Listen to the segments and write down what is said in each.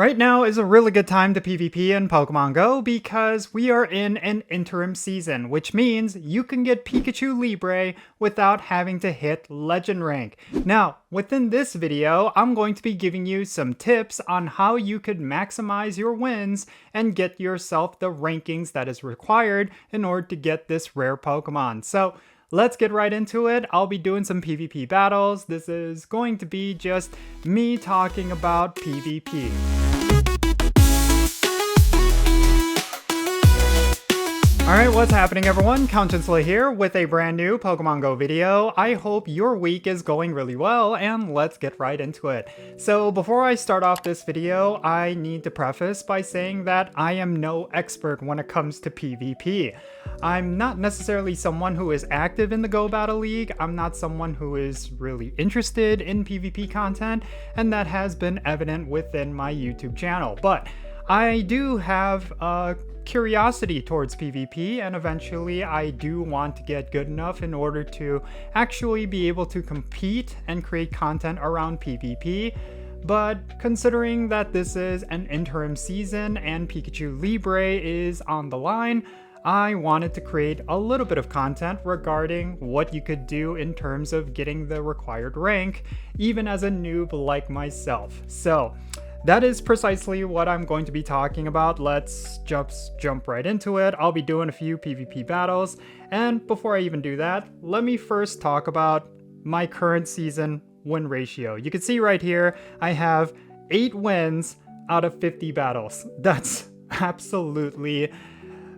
Right now is a really good time to PvP in Pokemon Go because we are in an interim season, which means you can get Pikachu Libre without having to hit Legend rank. Now, within this video, I'm going to be giving you some tips on how you could maximize your wins and get yourself the rankings that is required in order to get this rare Pokemon. So, let's get right into it. I'll be doing some PvP battles. This is going to be just me talking about PvP. Alright, what's happening everyone? Jinsula here with a brand new Pokemon Go video. I hope your week is going really well, and let's get right into it. So before I start off this video, I need to preface by saying that I am no expert when it comes to PvP. I'm not necessarily someone who is active in the Go Battle League, I'm not someone who is really interested in PvP content, and that has been evident within my YouTube channel. But I do have a curiosity towards PvP, and eventually I do want to get good enough in order to actually be able to compete and create content around PvP. But considering that this is an interim season and Pikachu Libre is on the line, I wanted to create a little bit of content regarding what you could do in terms of getting the required rank, even as a noob like myself. So that is precisely what I'm going to be talking about. Let's jump right into it. I'll be doing a few PvP battles, and before I even do that, let me first talk about my current season win ratio. You can see right here, I have 8 wins out of 50 battles. That's absolutely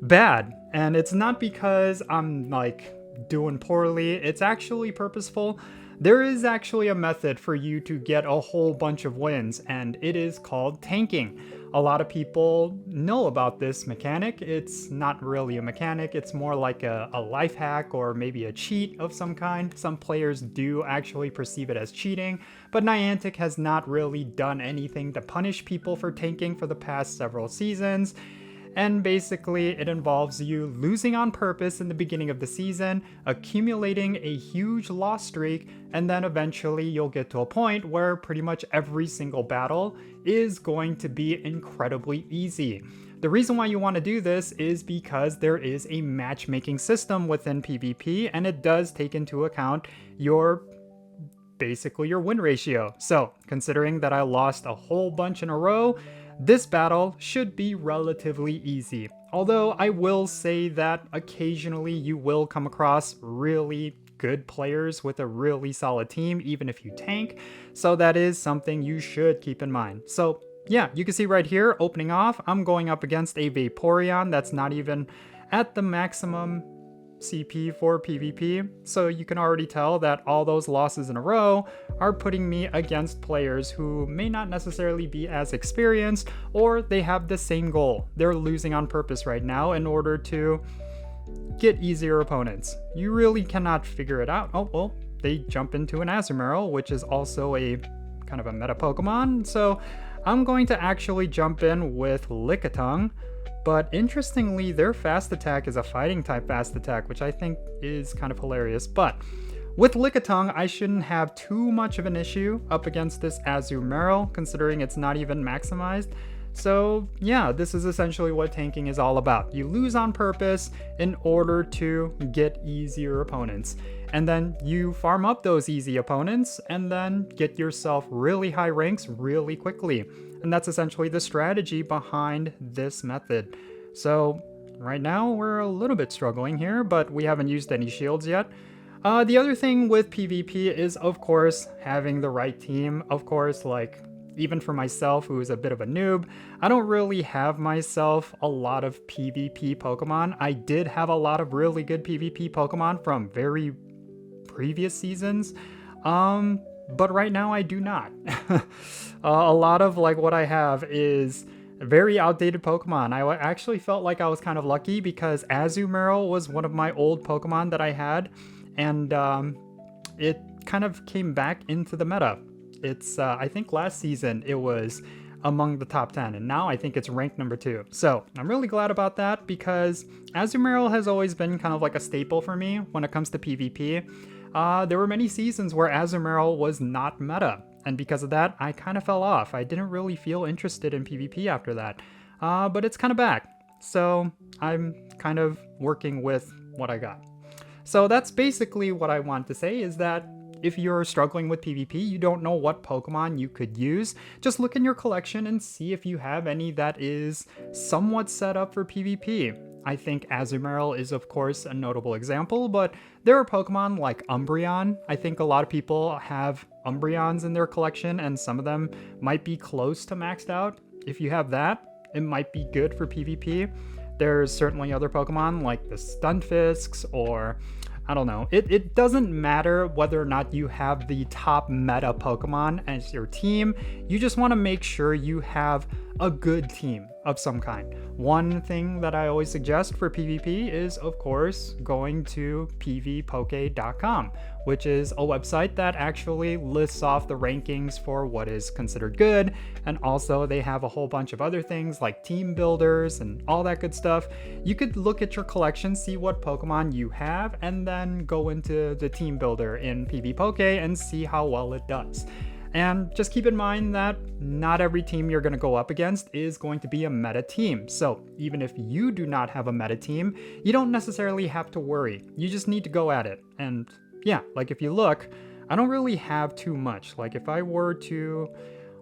bad, and it's not because I'm like doing poorly, it's actually purposeful. There is actually a method for you to get a whole bunch of wins, and it is called tanking. A lot of people know about this mechanic. It's not really a mechanic, it's more like a life hack or maybe a cheat of some kind. Some players do actually perceive it as cheating, but Niantic has not really done anything to punish people for tanking for the past several seasons. And basically it involves you losing on purpose in the beginning of the season, accumulating a huge loss streak, and then eventually you'll get to a point where pretty much every single battle is going to be incredibly easy. The reason why you want to do this is because there is a matchmaking system within PvP, and it does take into account basically your win ratio. So considering that I lost a whole bunch in a row, this battle should be relatively easy, although I will say that occasionally you will come across really good players with a really solid team, even if you tank, so that is something you should keep in mind. So yeah, you can see right here, opening off, I'm going up against a Vaporeon that's not even at the maximum CP for PvP, so you can already tell that all those losses in a row are putting me against players who may not necessarily be as experienced, or they have the same goal. They're losing on purpose right now in order to get easier opponents. You really cannot figure it out. Oh, well, they jump into an Azumarill, which is also a kind of a meta Pokemon, so I'm going to actually jump in with Lickitung. But interestingly, their fast attack is a fighting type fast attack, which I think is kind of hilarious. But with Lickitung, I shouldn't have too much of an issue up against this Azumarill, considering it's not even maximized. So yeah, this is essentially what tanking is all about. You lose on purpose in order to get easier opponents. And then you farm up those easy opponents and then get yourself really high ranks really quickly. And that's essentially the strategy behind this method. So right now we're a little bit struggling here, but we haven't used any shields yet. The other thing with PvP is, of course, having the right team. Of course, like, even for myself, who is a bit of a noob, I don't really have myself a lot of PvP Pokemon. I did have a lot of really good PvP Pokemon from very previous seasons, but right now I do not. A lot of like what I have is very outdated Pokemon. I actually felt like I was kind of lucky because Azumarill was one of my old Pokemon that I had, and it kind of came back into the meta. It's I think last season it was among the top 10, and now I think it's ranked number 2. So I'm really glad about that because Azumarill has always been kind of like a staple for me when it comes to PvP. There were many seasons where Azumarill was not meta. And because of that, I kind of fell off. I didn't really feel interested in PvP after that. But it's kind of back. So I'm kind of working with what I got. So that's basically what I want to say, is that if you're struggling with PvP, you don't know what Pokemon you could use, just look in your collection and see if you have any that is somewhat set up for PvP. I think Azumarill is of course a notable example, but there are Pokemon like Umbreon. I think a lot of people have Umbreons in their collection, and some of them might be close to maxed out. If you have that, it might be good for PvP. There's certainly other Pokemon like the Stunfisks, or I don't know. It doesn't matter whether or not you have the top meta Pokemon as your team. You just want to make sure you have a good team of some kind. One thing that I always suggest for PvP is, of course, going to pvpoke.com, which is a website that actually lists off the rankings for what is considered good. And also they have a whole bunch of other things like team builders and all that good stuff. You could look at your collection, see what Pokemon you have, and then go into the team builder in PvPoke and see how well it does. And just keep in mind that not every team you're going to go up against is going to be a meta team. So even if you do not have a meta team, you don't necessarily have to worry. You just need to go at it. And yeah, like if you look, I don't really have too much. Like if I were to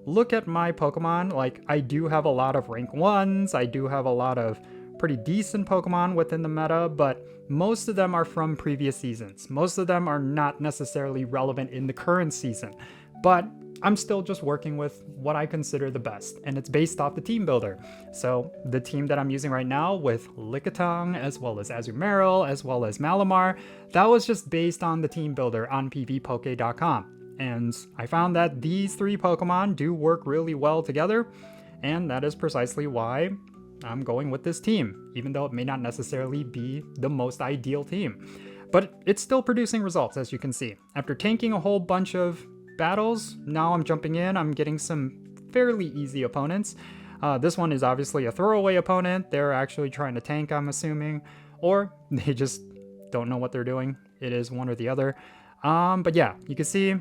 look at my Pokemon, like I do have a lot of rank 1s, I do have a lot of pretty decent Pokemon within the meta, but most of them are from previous seasons. Most of them are not necessarily relevant in the current season. But I'm still just working with what I consider the best, and it's based off the team builder. So the team that I'm using right now with Lickitung, as well as Azumarill, as well as Malamar, that was just based on the team builder on pvpoke.com. And I found that these three Pokemon do work really well together, and that is precisely why I'm going with this team, even though it may not necessarily be the most ideal team. But it's still producing results, as you can see. After tanking a whole bunch of battles, now I'm jumping in, I'm getting some fairly easy opponents. This one is obviously a throwaway opponent. They're actually trying to tank, I'm assuming, or they just don't know what they're doing. It is one or the other. But yeah, you can see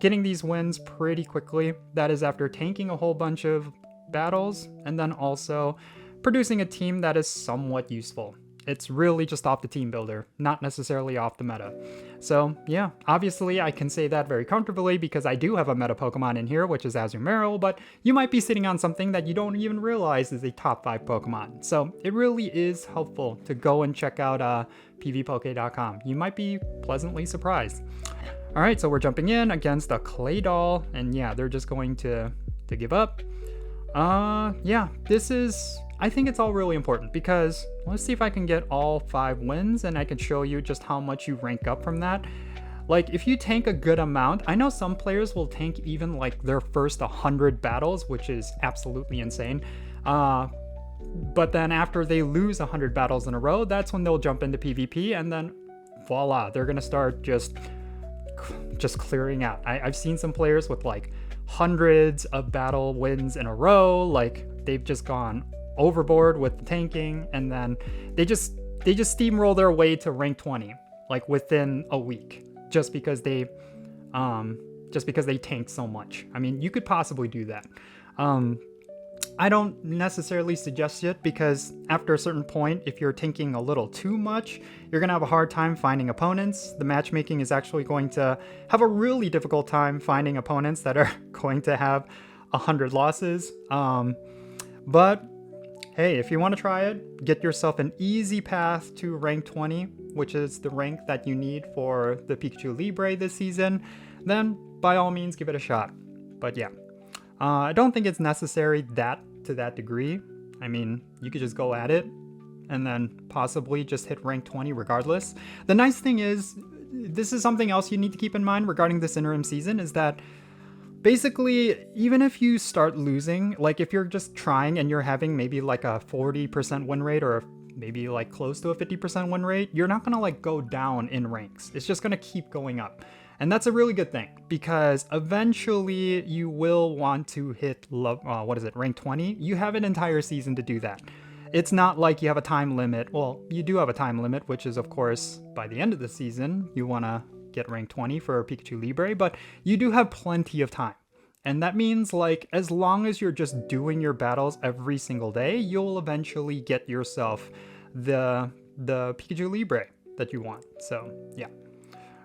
getting these wins pretty quickly. That is after tanking a whole bunch of battles and then also producing a team that is somewhat useful. It's really just off the team builder, not necessarily off the meta. So yeah, obviously I can say that very comfortably because I do have a meta Pokemon in here, which is Azumarill, but you might be sitting on something that you don't even realize is a top 5 Pokemon. So it really is helpful to go and check out pvpoke.com. You might be pleasantly surprised. All right, so we're jumping in against a Claydol, and yeah, they're just going to give up. Yeah, this is, I think it's all really important because let's see if I can get all 5 wins and I can show you just how much you rank up from that. Like if you tank a good amount, I know some players will tank even like their first 100 battles, which is absolutely insane. But then after they lose 100 battles in a row, that's when they'll jump into PvP and then voila, they're gonna start just clearing out. I've seen some players with like hundreds of battle wins in a row, like they've just gone overboard with the tanking, and then they just steamroll their way to rank 20 like within a week just because they tanked so much. I mean, you could possibly do that. I don't necessarily suggest it because after a certain point, if you're tanking a little too much, you're gonna have a hard time finding opponents. The matchmaking is actually going to have a really difficult time finding opponents that are going to have 100 losses. But hey, if you want to try it, get yourself an easy path to rank 20, which is the rank that you need for the Pikachu Libre this season, then by all means give it a shot. But yeah, I don't think it's necessary to that degree. I mean, you could just go at it and then possibly just hit rank 20 regardless. The nice thing is, this is something else you need to keep in mind regarding this interim season, is that basically, even if you start losing, like if you're just trying and you're having maybe like a 40% win rate or maybe like close to a 50% win rate, you're not gonna like go down in ranks. It's just gonna keep going up. And that's a really good thing because eventually you will want to hit, rank 20? You have an entire season to do that. It's not like you have a time limit. Well, you do have a time limit, which is of course by the end of the season, you wanna get rank 20 for Pikachu Libre, but you do have plenty of time. And that means like as long as you're just doing your battles every single day, you'll eventually get yourself the Pikachu Libre that you want. So yeah.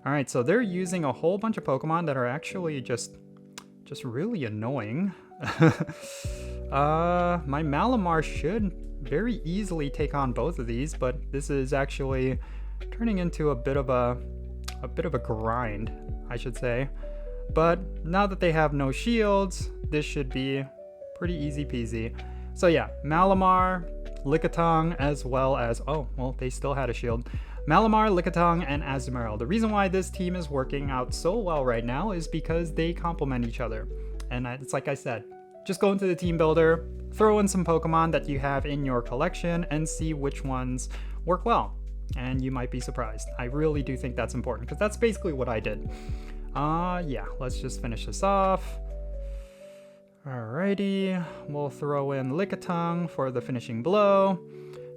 All right, so they're using a whole bunch of Pokemon that are actually just really annoying. My Malamar should very easily take on both of these, but this is actually turning into a bit of a grind, I should say. But now that they have no shields, this should be pretty easy peasy. So yeah, Malamar, Lickitung, as well as, oh, well, they still had a shield. Malamar, Lickitung, and Azumarill. The reason why this team is working out so well right now is because they complement each other. And it's like I said, just go into the team builder, throw in some Pokemon that you have in your collection, and see which ones work well. And you might be surprised. I really do think that's important, because that's basically what I did. Yeah, let's just finish this off. Alrighty, we'll throw in Lickitung for the finishing blow.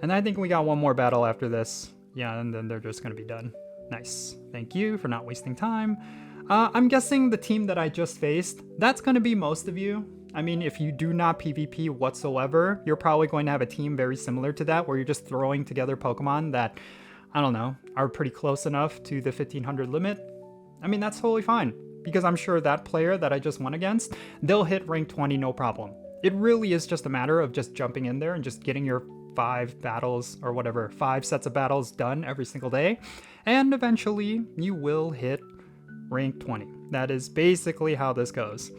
And I think we got one more battle after this. Yeah, and then they're just gonna be done. Nice. Thank you for not wasting time. I'm guessing the team that I just faced, that's gonna be most of you. I mean, if you do not PvP whatsoever, you're probably going to have a team very similar to that, where you're just throwing together Pokemon that, I don't know, are pretty close enough to the 1500 limit. I mean, that's totally fine, because I'm sure that player that I just went against, they'll hit rank 20 no problem. It really is just a matter of just jumping in there and just getting your 5 battles or whatever, 5 sets of battles done every single day, and eventually you will hit rank 20. That is basically how this goes.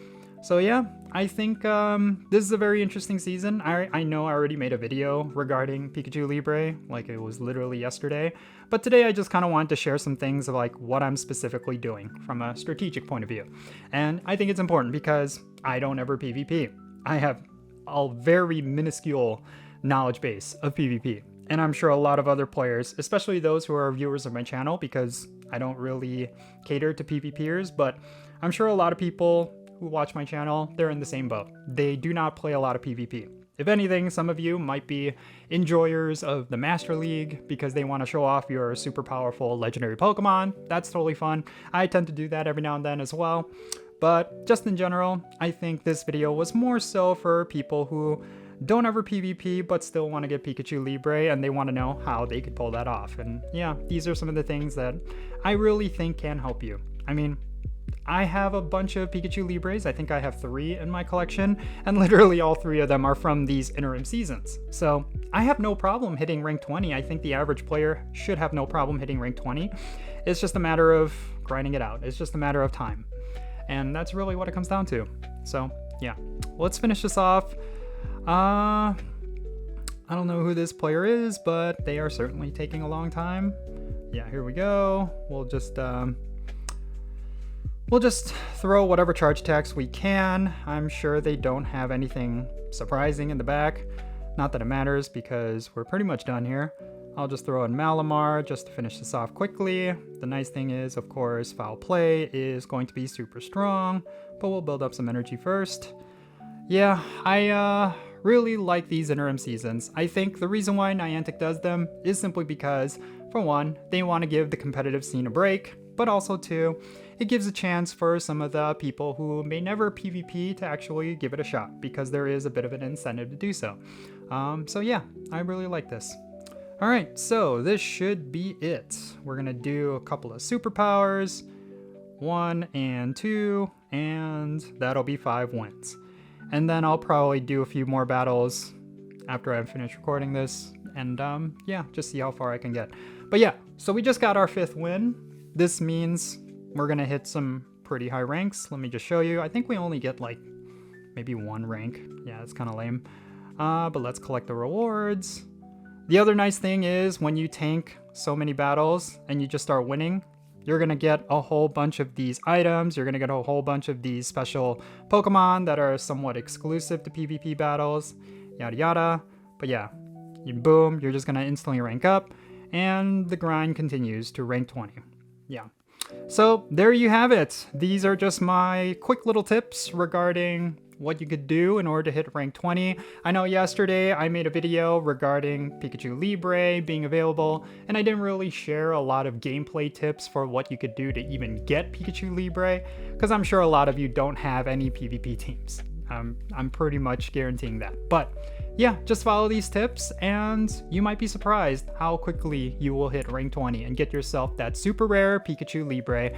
So yeah, I think this is a very interesting season. I know I already made a video regarding Pikachu Libre, like it was literally yesterday, but today I just kind of wanted to share some things of like what I'm specifically doing from a strategic point of view. And I think it's important because I don't ever PvP. I have a very minuscule knowledge base of PvP. And I'm sure a lot of other players, especially those who are viewers of my channel, because I don't really cater to PvPers, but I'm sure a lot of people who watch my channel, they're in the same boat. They do not play a lot of PvP. If anything, some of you might be enjoyers of the Master League because they want to show off your super powerful legendary Pokemon. That's totally fun. I tend to do that every now and then as well. But just in general, I think this video was more so for people who don't ever PvP but still want to get Pikachu Libre, and they want to know how they could pull that off. And yeah, these are some of the things that I really think can help you. I mean, I have a bunch of Pikachu Libres. I think I have 3 in my collection, and literally all 3 of them are from these interim seasons. So I have no problem hitting rank 20. I think the average player should have no problem hitting rank 20. It's just a matter of grinding it out. It's just a matter of time. And that's really what it comes down to. So yeah, let's finish this off. I don't know who this player is, but they are certainly taking a long time. Yeah, here we go. We'll just throw whatever charge attacks we can. I'm sure they don't have anything surprising in the back. Not that it matters because we're pretty much done here. I'll just throw in Malamar just to finish this off quickly. The nice thing is, of course, Foul Play is going to be super strong, but we'll build up some energy first. Yeah, I really like these interim seasons. I think the reason why Niantic does them is simply because, for one, they want to give the competitive scene a break, but also two, it gives a chance for some of the people who may never PvP to actually give it a shot, because there is a bit of an incentive to do so. So yeah, I really like this. Alright, so this should be it. We're gonna do a couple of superpowers, 1 and 2, and that'll be 5 wins. And then I'll probably do a few more battles after I'm finished recording this, and yeah, just see how far I can get. But yeah, so we just got our 5th win. This means we're gonna hit some pretty high ranks. Let me just show you. I think we only get like maybe 1 rank. Yeah, it's kind of lame. But let's collect the rewards. The other nice thing is when you tank so many battles and you just start winning, you're gonna get a whole bunch of these items. You're gonna get a whole bunch of these special Pokemon that are somewhat exclusive to PvP battles, yada yada. But yeah, boom, you're just gonna instantly rank up, and the grind continues to rank 20. Yeah. So there you have it. These are just my quick little tips regarding what you could do in order to hit rank 20. I know yesterday I made a video regarding Pikachu Libre being available, and I didn't really share a lot of gameplay tips for what you could do to even get Pikachu Libre, because I'm sure a lot of you don't have any PvP teams. I'm pretty much guaranteeing that. But yeah, just follow these tips and you might be surprised how quickly you will hit rank 20 and get yourself that super rare Pikachu Libre.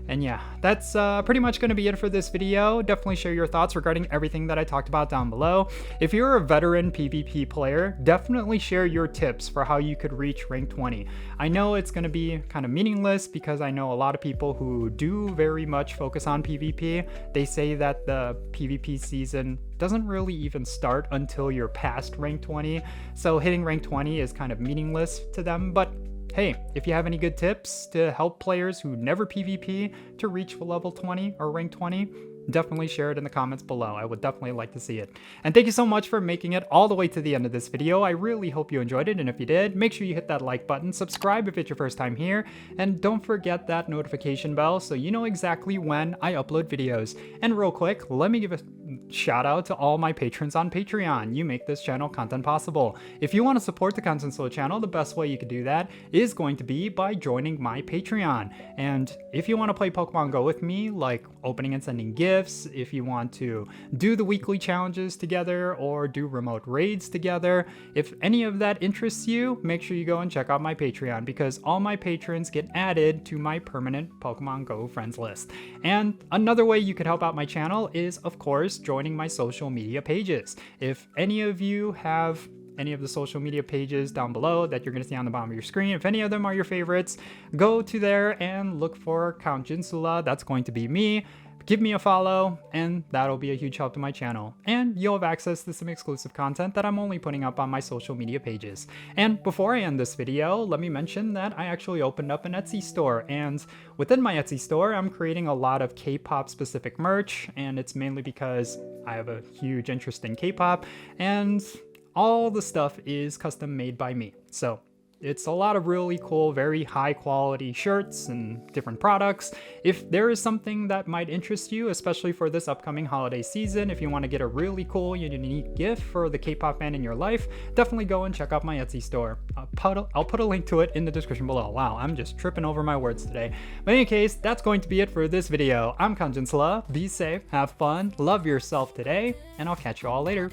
And yeah, that's pretty much going to be it for this video. Definitely share your thoughts regarding everything that I talked about down below. If you're a veteran PvP player, definitely share your tips for how you could reach rank 20. I know it's going to be kind of meaningless because I know a lot of people who do very much focus on PvP. They say that the PvP season doesn't really even start until you're past rank 20. So hitting rank 20 is kind of meaningless to them, but hey, if you have any good tips to help players who never PvP to reach level 20 or rank 20, definitely share it in the comments below. I would definitely like to see it. And thank you so much for making it all the way to the end of this video. I really hope you enjoyed it, and if you did, make sure you hit that like button, subscribe if it's your first time here, and don't forget that notification bell so you know exactly when I upload videos. And real quick, let me give a shout out to all my patrons on Patreon. You make this channel content possible. If you want to support the Jinsula channel, the best way you could do that is going to be by joining my Patreon. And if you want to play Pokemon Go with me, like opening and sending gifts, if you want to do the weekly challenges together or do remote raids together, if any of that interests you, make sure you go and check out my Patreon, because all my patrons get added to my permanent Pokemon Go friends list. And another way you could help out my channel is, of course, joining my social media pages. If any of you have any of the social media pages down below that you're going to see on the bottom of your screen, if any of them are your favorites, go to there and look for Count Jinsula. That's going to be me. Give me a follow, and that'll be a huge help to my channel. And you'll have access to some exclusive content that I'm only putting up on my social media pages. And before I end this video, let me mention that I actually opened up an Etsy store, and within my Etsy store, I'm creating a lot of K-pop specific merch, and it's mainly because I have a huge interest in K-pop, and all the stuff is custom made by me. So it's a lot of really cool, very high quality shirts and different products. If there is something that might interest you, especially for this upcoming holiday season, if you want to get a really cool and unique gift for the K-pop fan in your life, definitely go and check out my Etsy store. I'll put a link to it in the description below. Wow, I'm just tripping over my words today. But in any case, that's going to be it for this video. I'm Jinsula. Be safe, have fun, love yourself today, and I'll catch you all later.